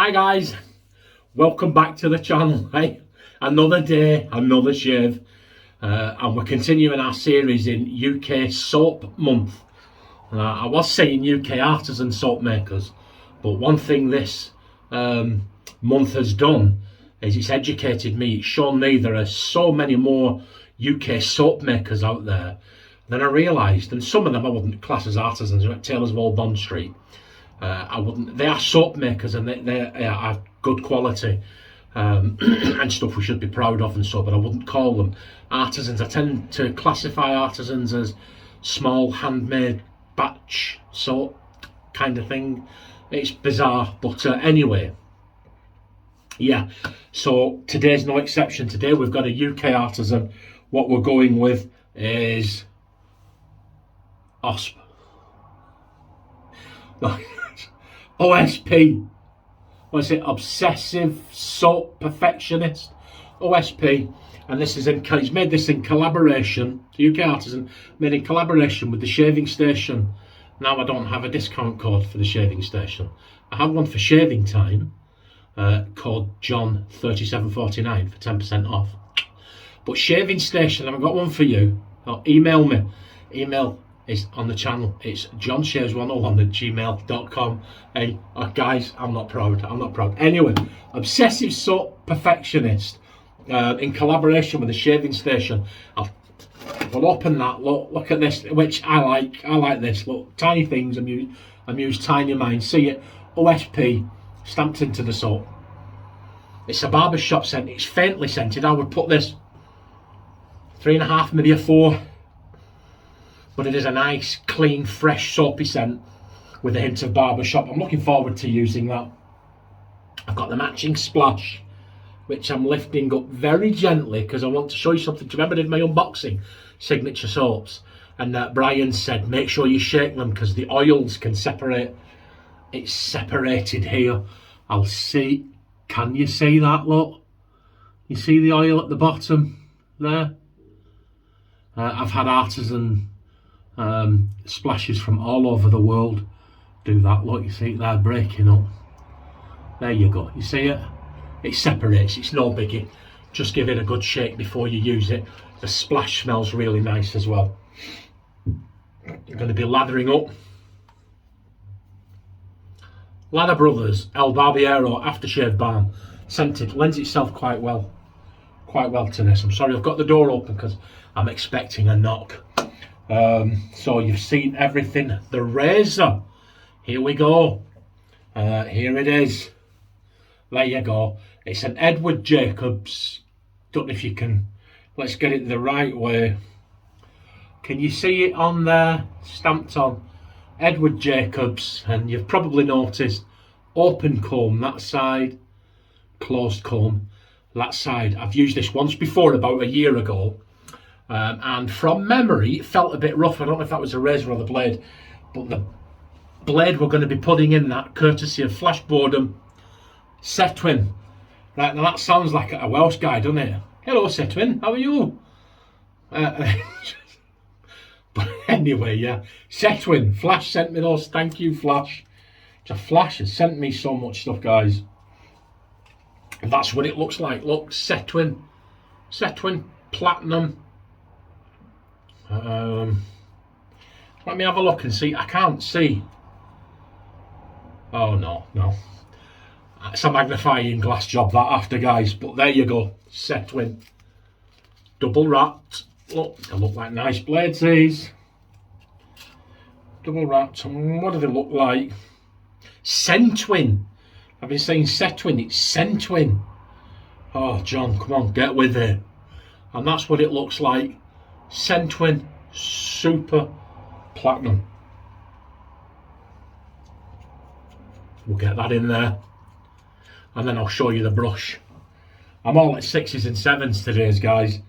Hi guys, welcome back to the channel. Hey, another day, another shave, and we're continuing our series in UK Soap Month. I was saying UK artisan soap makers, but one thing this month has done is it's educated me. It's shown me there are so many more UK soap makers out there than I realised, and some of them I wouldn't class as artisans. They're at Taylor's of Old Bond Street. I wouldn't. They are soap makers, and they are good quality and stuff we should be proud of and so. But I wouldn't call them artisans. I tend to classify artisans as small handmade batch soap kind of thing. It's bizarre, but anyway, yeah. So today's no exception. Today we've got a UK artisan. What we're going with is OSP. OSP. What's it? Obsessive Soap Perfectionist. OSP. And this is he's made this in collaboration, the UK artisan, made in collaboration with the shaving station. Now I don't have a discount code for the shaving station. I have one for shaving time, code John 3749 for 10% off. But shaving station, I've got one for you. Email me. Email is on the channel. It's johnshaves101@gmail.com. Hey, guys, I'm not proud. Anyway, Obsessive Soap Perfectionist, in collaboration with the shaving station. We'll open that. Look at this, which I like. I like this. Look, tiny things. Amuse tiny minds. See it? OSP stamped into the soap. It's a barbershop scent. It's faintly scented. I would put this 3.5, maybe a 4. But it is a nice, clean, fresh, soapy scent with a hint of barbershop. I'm looking forward to using that. I've got the matching splash, which I'm lifting up very gently because I want to show you something. Do you remember I did my unboxing, signature soaps? And Brian said, make sure you shake them because the oils can separate. It's separated here. I'll see. Can you see that, look? You see the oil at the bottom there? I've had artisan splashes from all over the world do that. Look, you see it there breaking up. There you go. You see it? It separates. It's no biggie. Just give it a good shake before you use it. The splash smells really nice as well. You're going to be lathering up. Lather Brothers El Barbiero Aftershave Balm, scented, lends itself quite well to this. I'm sorry, I've got the door open because I'm expecting a knock. So you've seen everything. The razor, here we go. Here it is. There you go. It's an Edward Jacobs. Don't know if you can. Let's get it the right way. Can you see it on there? Stamped on Edward Jacobs. And you've probably noticed open comb that side, closed comb that side. I've used this once before about a year ago. And from memory, it felt a bit rough. I don't know if that was a razor or the blade, but the blade we're going to be putting in that, courtesy of Flash Boredom, Centwin. Right, now that sounds like a Welsh guy, doesn't it? Hello, Centwin, how are you? But anyway, yeah, Centwin, Flash sent me those. Thank you, Flash. Flash has sent me so much stuff, guys. And that's what it looks like. Look, Centwin Platinum. Let me have a look and see. I can't see. Oh no, it's a magnifying glass job that after, guys. But there you go, Centwin, double wrapped. Look, they look like nice blades, these. Double wrapped. And what do they look like? Centwin. I've been saying Centwin. It's Centwin. Oh, John, come on, get with it. And that's what it looks like. Centwin Super Platinum. We'll get that in there. And then I'll show you the brush. I'm all at 6s and 7s today, guys.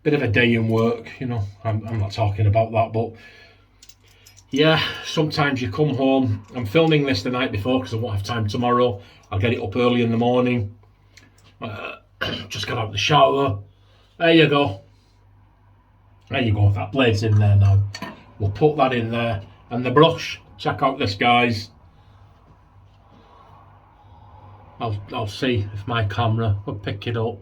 Bit of a day in work, you know. I'm not talking about that, but yeah, sometimes you come home. I'm filming this the night before because I won't have time tomorrow. I'll get it up early in the morning. Just got out the shower. There you go. That blade's in there now. We'll put that in there. And the brush. Check out this, guys. I'll see if my camera will pick it up.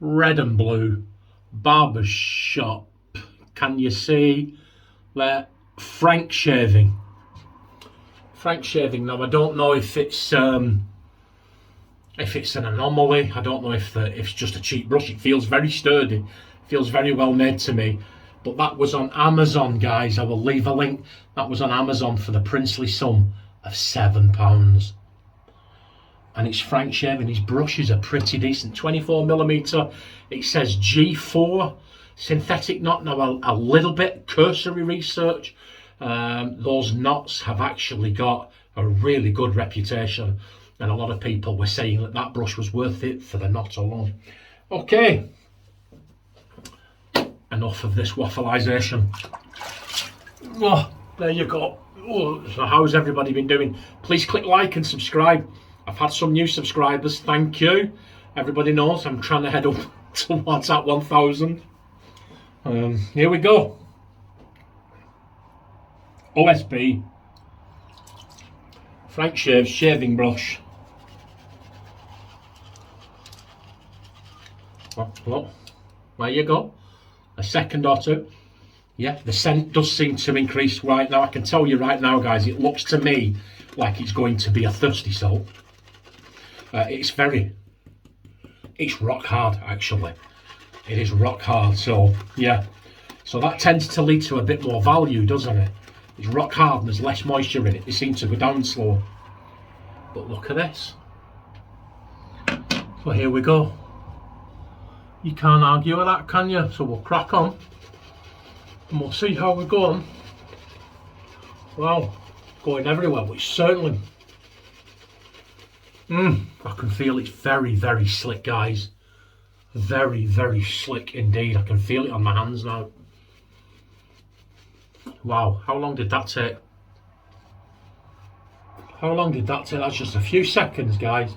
Red and blue barber shop. Can you see that? Frank shaving. Frank shaving. Now I don't know if it's an anomaly. I don't know if it's just a cheap brush. It feels very sturdy. Feels very well made to me. But that was on Amazon, guys. I will leave a link. That was on Amazon for the princely sum of £7. And it's Frank shaving. His brushes are pretty decent. 24mm. It says G4 synthetic knot. Now a little bit cursory research. Those knots have actually got a really good reputation, and a lot of people were saying that that brush was worth it for the knot alone. Okay, enough of this waffleization. Oh, there you go. Oh, so how's everybody been doing? Please click like and subscribe. I've had some new subscribers, thank you. Everybody knows I'm trying to head up towards that 1,000. Here we go. OSP Frank Shaves shaving brush. Look, there you go. A second or two. Yeah, the scent does seem to increase right now. I can tell you right now, guys, it looks to me like it's going to be a thirsty soap. It's rock hard, actually. It is rock hard, so yeah. So that tends to lead to a bit more value, doesn't it? It's rock hard and there's less moisture in it. They seem to go down slow. But look at this. So here we go. You can't argue with that, can you? So we'll crack on and we'll see how we're going. Wow, going everywhere, which certainly I can feel it's very, very slick, guys. Very, very slick indeed. I can feel it on my hands now. Wow, how long did that take? How long did that take? That's just a few seconds, guys.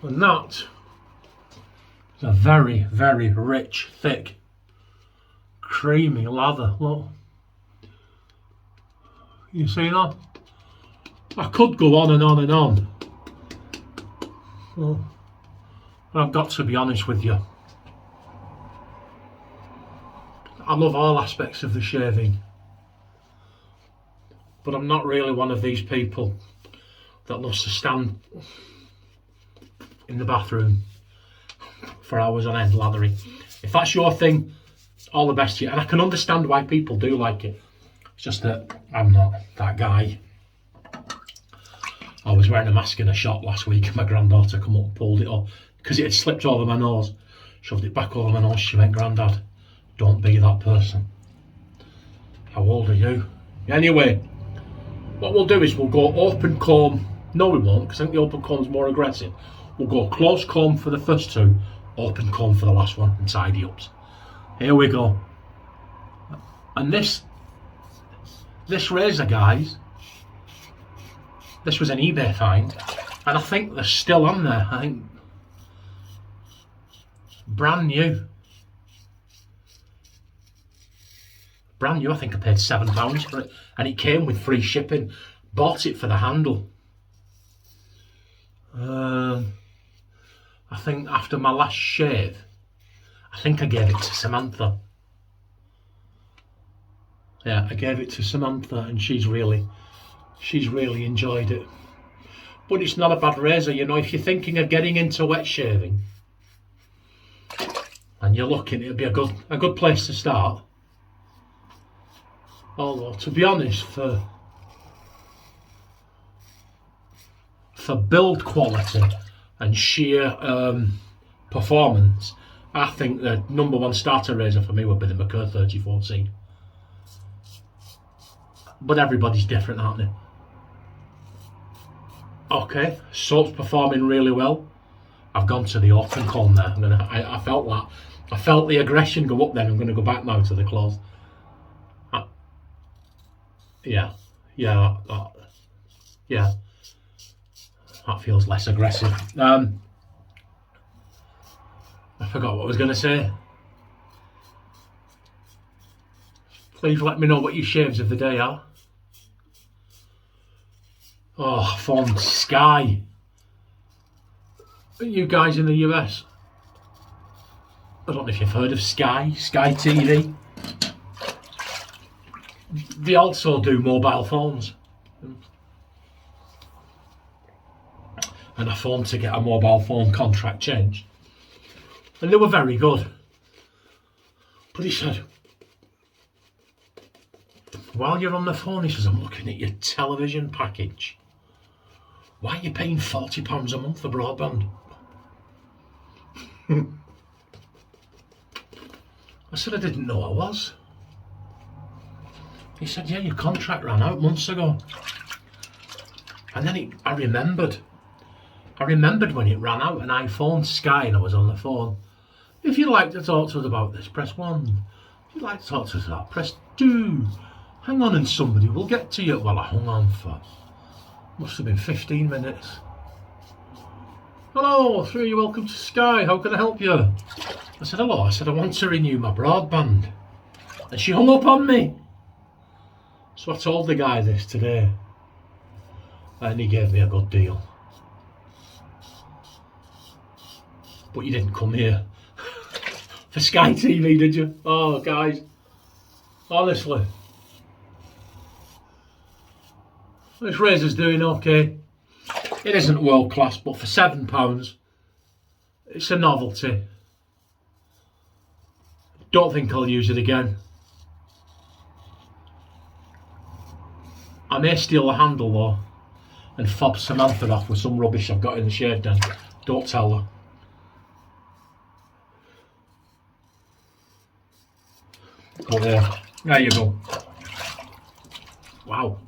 And that is a very, very rich, thick, creamy lather. Look. You see that? I could go on and on and on. But I've got to be honest with you. I love all aspects of the shaving, but I'm not really one of these people that loves to stand in the bathroom for hours on end lathering. If that's your thing, all the best to you. And I can understand why people do like it. It's just that I'm not that guy. I was wearing a mask in a shop last week and my granddaughter come up and pulled it up because it had slipped over my nose. Shoved it back over my nose. She went, "Grandad, don't be that person." How old are you? Anyway, what we'll do is we'll go open comb. No, we won't, because I think the open comb's more aggressive. We'll go close comb for the first two, open comb for the last one, and tidy ups. Here we go. And this razor, guys, this was an eBay find, and I think they're still on there. I think brand new. Brand new. I think I paid £7 for it, and it came with free shipping. Bought it for the handle. I think after my last shave, I think I gave it to Samantha. Yeah, I gave it to Samantha, and she's really enjoyed it. But it's not a bad razor, you know. If you're thinking of getting into wet shaving and you're looking, it'll be a good place to start. Although, to be honest, for build quality and sheer performance, I think the #1 starter razor for me would be the Merkur 3014. But everybody's different, aren't they? Okay, soap's performing really well. I've gone to the open comb there. I felt that. I felt the aggression go up then. I'm going to go back now to the close. Yeah. That feels less aggressive. I forgot what I was going to say. Please let me know what your shaves of the day are. Oh, phone Sky. You guys in the US, I don't know if you've heard of Sky TV. They also do mobile phones. And I phoned to get a mobile phone contract changed. And they were very good. But he said, while you're on the phone, he says, I'm looking at your television package. Why are you paying £40 a month for broadband? I said, I didn't know I was. He said, yeah, your contract ran out months ago. And then I remembered when it ran out, and I phoned Sky and I was on the phone. If you'd like to talk to us about this, press 1. If you'd like to talk to us about that, press 2. Hang on and somebody will get to you. Well, I hung on for, must have been 15 minutes. Hello, through you, welcome to Sky, how can I help you? I said, hello, I said, I want to renew my broadband. And she hung up on me. So I told the guy this today. And he gave me a good deal. But you didn't come here for Sky TV, did you? Oh, guys, honestly. This razor's doing okay. It isn't world class, but for £7, it's a novelty. Don't think I'll use it again. I may steal the handle though and fob Samantha off with some rubbish I've got in the shade den. Don't tell her. Oh yeah, there you go. Wow.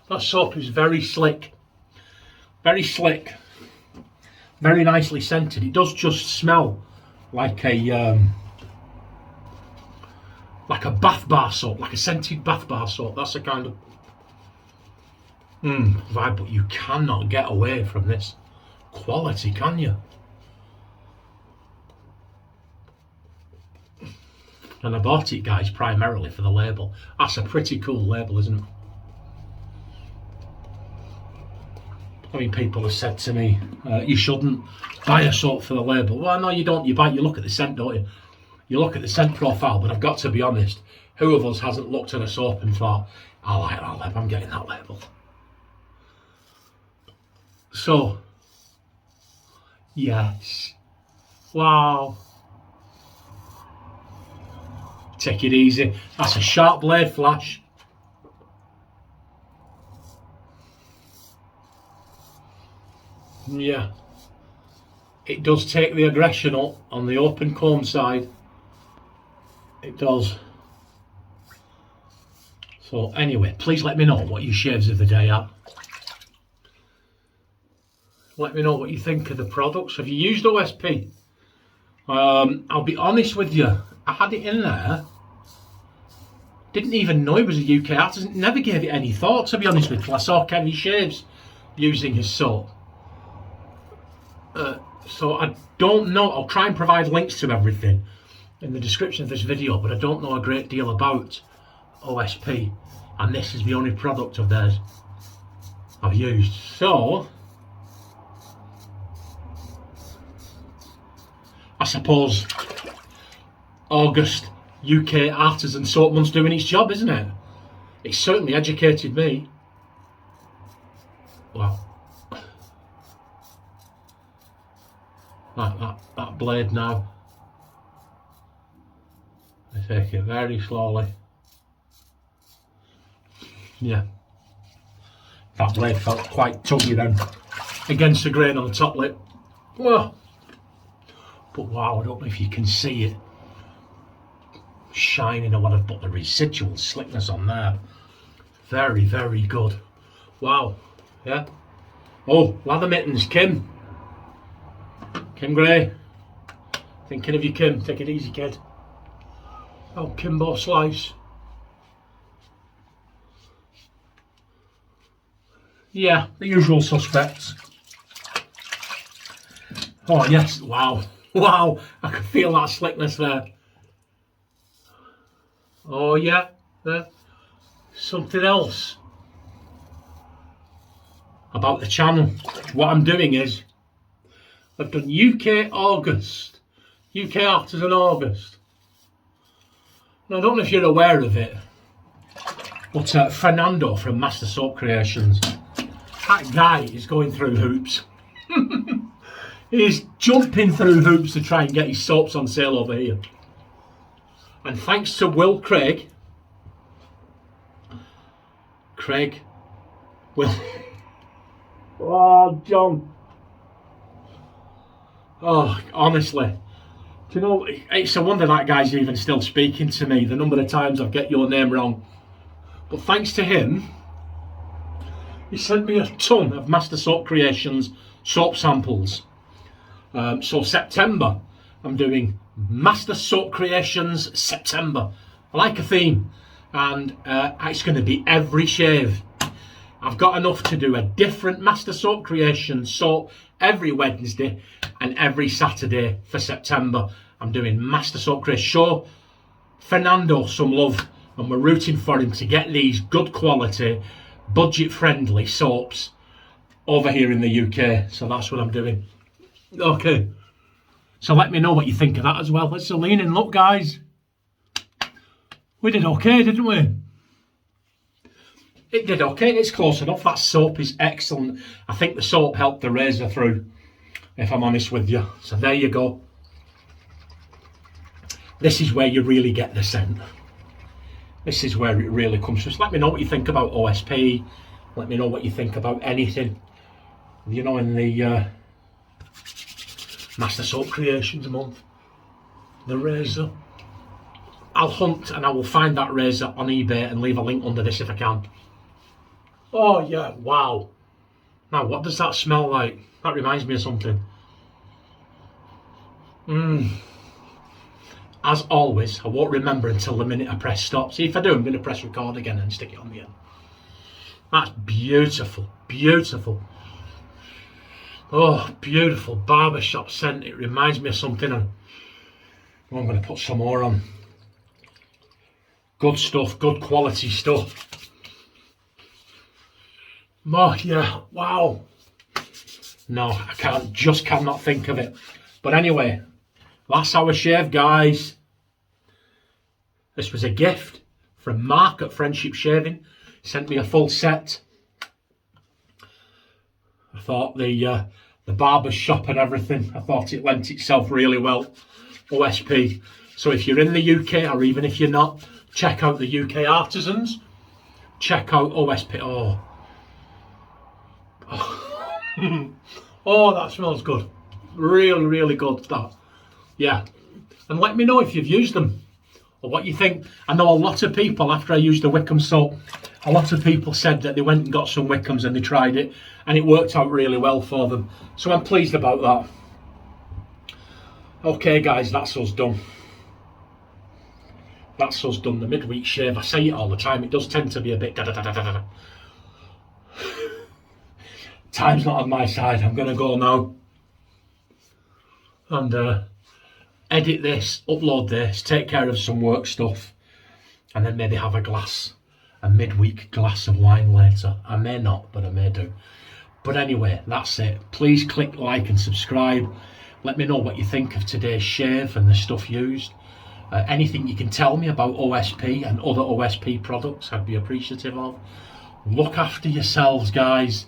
That soap is very slick. Very slick. Very nicely scented. It does just smell like a bath bar soap, like a scented bath bar soap. That's the kind of vibe, but you cannot get away from this quality, can you? And I bought it, guys, primarily for the label. That's a pretty cool label, isn't it? I mean, people have said to me, you shouldn't buy a soap for the label. Well, no, you don't. You look at the scent, don't you? You look at the scent profile, but I've got to be honest, who of us hasn't looked at a soap and thought, I like that label, I'm getting that label. So, yes. Wow. Take it easy. That's a sharp blade flash. Yeah. It does take the aggression up on the open comb side. It does. So anyway, please let me know what your shaves of the day are. Let me know what you think of the products. Have you used OSP? I'll be honest with you. I had it in there. Didn't even know it was a UK artisan. Never gave it any thought, to be honest with you. I saw Kenny Shaves using his soap. So I don't know. I'll try and provide links to everything in the description of this video, but I don't know a great deal about OSP, and this is the only product of theirs I've used. So I suppose August UK Artisan Soap Month's doing its job, isn't it? It's certainly educated me. Well, that blade now. I take it very slowly. Yeah. That blade felt quite tuggy then, against the grain on the top lip. Well, but wow, I don't know if you can see it shining or whatever, but the residual slickness on there, very, very good. Wow. Yeah. Oh, lather mittens, Kim Gray, thinking of you, Kim. Take it easy, kid. Oh, Kimbo Slice. Yeah, the usual suspects. Oh yes, wow. Wow, I can feel that slickness there. Oh yeah, there. Something else. about the channel. What I'm doing is I've done UK August, UK Artisan August. Now I don't know if you're aware of it, but Fernando from Master Soap Creations, that guy is going through hoops. He's jumping through hoops to try and get his soaps on sale over here. And thanks to Will Craig, Will, oh John, oh honestly, do you know, it's a wonder that guy's even still speaking to me, the number of times I get your name wrong. But thanks to him, he sent me a ton of Master Soap Creations soap samples. So September, I'm doing Master Soap Creations September. I like a theme, and it's going to be every shave. I've got enough to do a different Master Soap Creations soap every Wednesday and every Saturday for September. I'm doing Master Soap Creations. Show Fernando some love, and we're rooting for him to get these good quality, budget friendly soaps over here in the UK. So that's what I'm doing. Okay, so let me know what you think of that as well. Let's lean in. Look guys, we did okay, didn't we? It did okay, it's close enough. That soap is excellent. I think the soap helped the razor through, if I'm honest with you. So there you go. This is where you really get the scent. This is where it really comes from. So let me know what you think about OSP. Let me know what you think about anything, you know, in the Master Soap Creations month. The razor. I'll hunt and I will find that razor on eBay and leave a link under this if I can. Oh yeah, wow. Now what does that smell like? That reminds me of something. As always, I won't remember until the minute I press stop. See, if I do, I'm going to press record again and stick it on the end. That's beautiful, beautiful. Oh, beautiful barbershop scent. It reminds me of something. And I'm going to put some more on. Good stuff, good quality stuff. Oh yeah, wow. No, I cannot think of it. But anyway, that's our shave, guys. This was a gift from Mark at Friendship Shaving. He sent me a full set. I thought the barber shop and everything, I thought it lent itself really well. OSP. So if you're in the UK, or even if you're not, check out the UK Artisans. Check out OSP. Oh. Oh, that smells good. Really, really good, that. Yeah. And let me know if you've used them or what you think. I know a lot of people, after I used the Wickham soap, a lot of people said that they went and got some Wickhams and they tried it and it worked out really well for them. So I'm pleased about that. Okay guys, that's us done. That's us done. The midweek shave, I say it all the time, it does tend to be a bit da-da-da-da-da-da. Time's not on my side. I'm going to go now and edit this, upload this, take care of some work stuff, and then maybe have a midweek glass of wine later. I may not, but I may do. But anyway, that's it. Please click like and subscribe. Let me know what you think of today's shave and the stuff used. Anything you can tell me about OSP and other OSP products, I'd be appreciative of. Look after yourselves, guys.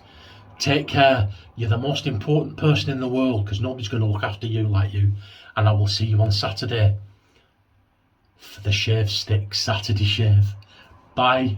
Take care. You're the most important person in the world, because nobody's going to look after you like you. And I will see you on Saturday for the shave stick Saturday shave. Bye.